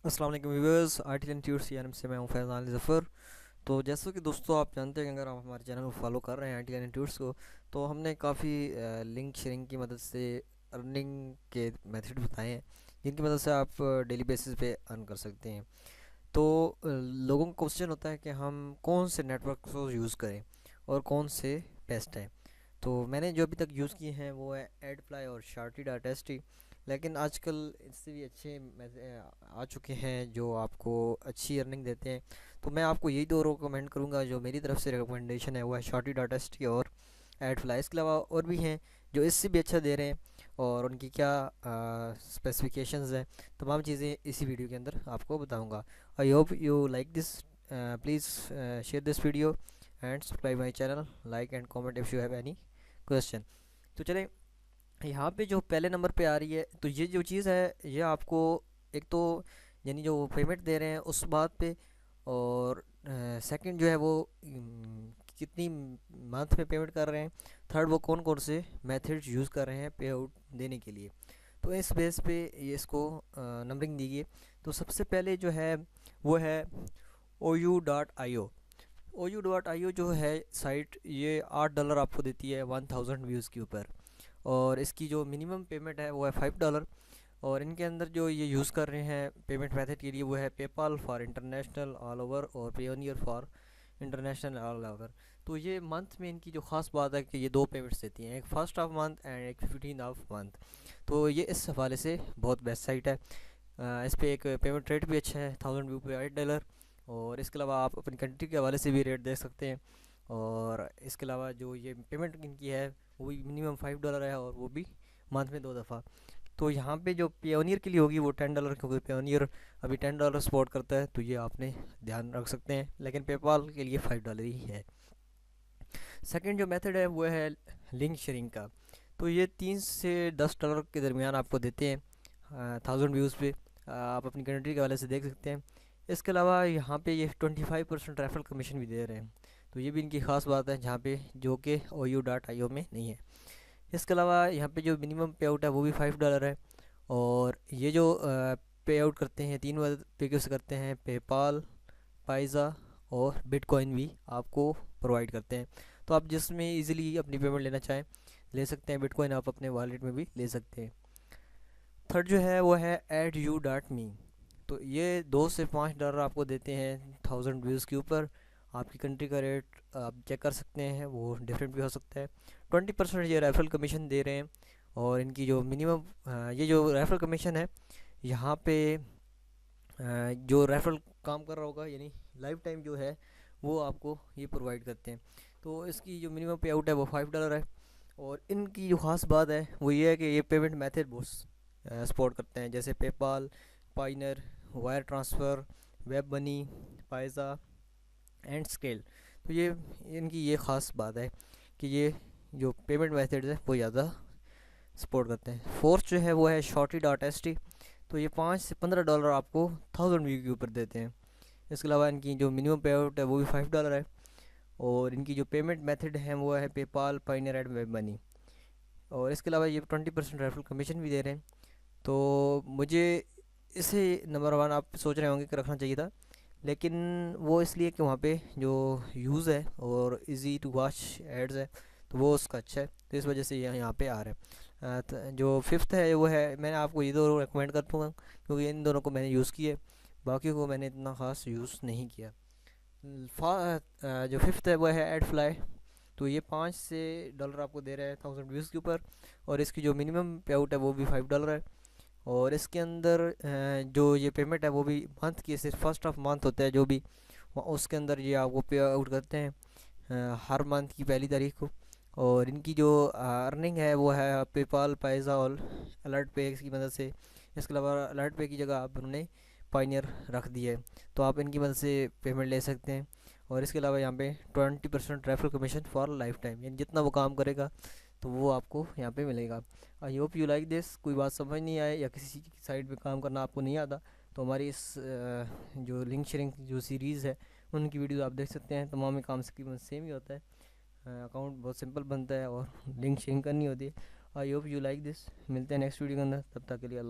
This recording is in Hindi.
अस्सलाम वालेकुम व्यूअर्स, आर्टिकल इंस्टीट्यूट सीआरएम से मैं हूं फैज़ान ज़फ़र। तो जैसा कि दोस्तों आप जानते हैं कि अगर आप हमारे चैनल को फॉलो कर रहे हैं आर्टिकल इंस्टीट्यूट्स को, तो हमने काफ़ी लिंक शेयरिंग की मदद से अर्निंग के मेथड बताए हैं जिनकी मदद से आप डेली बेसिस पे अर्न कर सकते हैं। तो लोगों का क्वेश्चन होता है कि हम कौन से नेटवर्क को यूज़ करें और कौन से बेस्ट हैं। तो मैंने जो अभी तक यूज़ किए हैं वो है एडफ्लाई और शार्टी डाटा एस। लेकिन आजकल इससे भी अच्छे आ चुके हैं जो आपको अच्छी अर्निंग देते हैं। तो मैं आपको यही दो रिकमेंड करूँगा, जो मेरी तरफ से रिकमेंडेशन है वो है शार्टी डाटा एस और एडफ्लाई। इसके अलावा और भी हैं जो इससे भी अच्छा दे रहे हैं, और उनकी क्या स्पेसिफिकेशंस हैं, तमाम चीज़ें इसी वीडियो के अंदर आपको बताऊंगा। I hope you like this. Please share this video and subscribe my channel, like and comment if you have any question. तो चलें, यहाँ पे जो पहले नंबर पे आ रही है, तो ये जो चीज़ है ये आपको एक तो यानी जो पेमेंट दे रहे हैं उस बात पे, और सेकंड जो है वो कितनी मंथ में पेमेंट कर रहे हैं, थर्ड वो कौन कौन से मेथड्स यूज़ कर रहे हैं पे आउट देने के लिए। तो इस बेस पे ये इसको नंबरिंग दी गई। तो सबसे पहले जो है वो है OU.io। OU.io जो है साइट, ये $8 आपको देती है 1000 व्यूज़ के ऊपर, और इसकी जो मिनिमम पेमेंट है वो है $5। और इनके अंदर जो ये यूज़ कर रहे हैं पेमेंट मेथड के लिए वो है PayPal for international all over और Payoneer for international all over. तो ये मंथ में इनकी जो ख़ास बात है कि ये दो पेमेंट्स देती हैं, एक फर्स्ट ऑफ मंथ एंड एक 15 ऑफ मंथ। तो ये इस हवाले से बहुत बेस्ट साइट है। इस पर एक पेमेंट रेट भी अच्छा है, 1000 व्यू पे $8। और इसके अलावा आप अपनी कंट्री के हवाले से भी रेट देख सकते हैं। और इसके अलावा जो ये पेमेंट इनकी है वो भी मिनिमम $5 है, और वो भी मंथ में 2 दफ़ा। तो यहाँ पे जो पेयोनियर के लिए होगी वो $10, क्योंकि पेयोनियर अभी $10 सपोर्ट करता है, तो ये आपने ध्यान रख सकते हैं। लेकिन पेपाल के लिए $5 ही है। सेकंड जो मेथड है वो है लिंक शेयरिंग का। तो ये $3 से $10 के दरमियान आपको देते हैं 1000 व्यूज़ पे। आप अपनी कंट्री के हवाले से देख सकते हैं। इसके अलावा यहाँ पे ये 25% रेफरल कमीशन भी दे रहे हैं। तो ये भी इनकी ख़ास बात है, जहाँ पे जो कि OU.io में नहीं है। इसके अलावा यहाँ पे जो मिनिमम पे आउट है वो भी $5 है। और ये जो पे आउट करते हैं तीन तरीके से करते हैं, पेपाल, पाइज़ा और बिटकॉइन भी आपको प्रोवाइड करते हैं। तो आप जिसमें इजीली अपनी पेमेंट लेना चाहें ले सकते हैं। बिटकॉइन आप अपने वॉलेट में भी ले सकते हैं। थर्ड जो है वो है AddU.me। तो ये $2 से $5 आपको देते हैं 1000 व्यूज़ के ऊपर। आपकी कंट्री का रेट आप चेक कर सकते हैं, वो डिफरेंट भी हो सकता है। 20% ये रेफरल कमीशन दे रहे हैं। और इनकी जो मिनिमम ये जो रेफरल कमीशन है यहाँ पे जो रेफरल काम कर रहा होगा, यानी लाइफ टाइम जो है वो आपको ये प्रोवाइड करते हैं। तो इसकी जो मिनिमम पे आउट है वो $5 है। और इनकी जो ख़ास बात है वो ये है कि ये पेमेंट मेथड बहुत सपोर्ट करते हैं, जैसे PayPal, Payoneer, wire transfer, web money, Payza and Skrill. तो ये इनकी ये ख़ास बात है कि ये जो पेमेंट मेथड है वो ज़्यादा सपोर्ट करते हैं। फोर्थ जो है वो है shorty.st। तो ये $5 से $15 आपको 1000 व्यू के ऊपर देते हैं। इसके अलावा इनकी जो मिनिमम पे आउट है वो भी $5 है। और इनकी जो पेमेंट मेथड है वो है PayPal, pioneer and web money. और इसके अलावा ये 20% रेफरल कमीशन भी दे रहे हैं। तो मुझे इसे नंबर वन आप सोच रहे होंगे कि रखना चाहिए था, लेकिन वो इसलिए कि वहाँ पे जो यूज़ है और इजी टू वॉच एड्स है, तो वो उसका अच्छा है, तो इस वजह से ये यहाँ पे आ रहा है। जो फिफ्थ है वो है, मैं आपको ये दो रिकमेंड कर दूँगा क्योंकि इन दोनों को मैंने यूज़ किया है, बाकी को मैंने इतना ख़ास यूज़ नहीं किया। जो फिफ्थ है वो है एडफ्लाई। तो ये $5 आपको दे रहा है 1000 व्यूज़ के ऊपर। और इसकी जो मिनिमम पे आउट है वो भी $5 है। और इसके अंदर जो ये पेमेंट है वो भी मंथ की, सिर्फ फर्स्ट ऑफ मंथ होता है जो भी, उसके अंदर ये आपको पे आउट करते हैं हर मंथ की पहली तारीख को। और इनकी जो अर्निंग है वो है पेपाल, पाइज़ा और अलर्ट पे की मदद से। इसके अलावा अलर्ट पे की जगह आप उन्होंने पाइनियर रख दिया है, तो आप इनकी मदद से पेमेंट ले सकते हैं। और इसके अलावा यहाँ पे 20% referral commission for life time, यानी जितना वो काम करेगा तो वो आपको यहाँ पे मिलेगा। I hope you like this. कोई बात समझ नहीं आए या किसी साइड पे काम करना आपको नहीं आता, तो हमारी इस जो लिंक शेयरिंग जो सीरीज़ है उनकी वीडियो आप देख सकते हैं। तमाम में काम तकरीबन सेम ही होता है। अकाउंट बहुत सिंपल बनता है और लिंक शेयरिंग करनी होती है। I hope you like this. मिलते हैं नेक्स्ट वीडियो के अंदर, तब तक के लिए अल्लाह।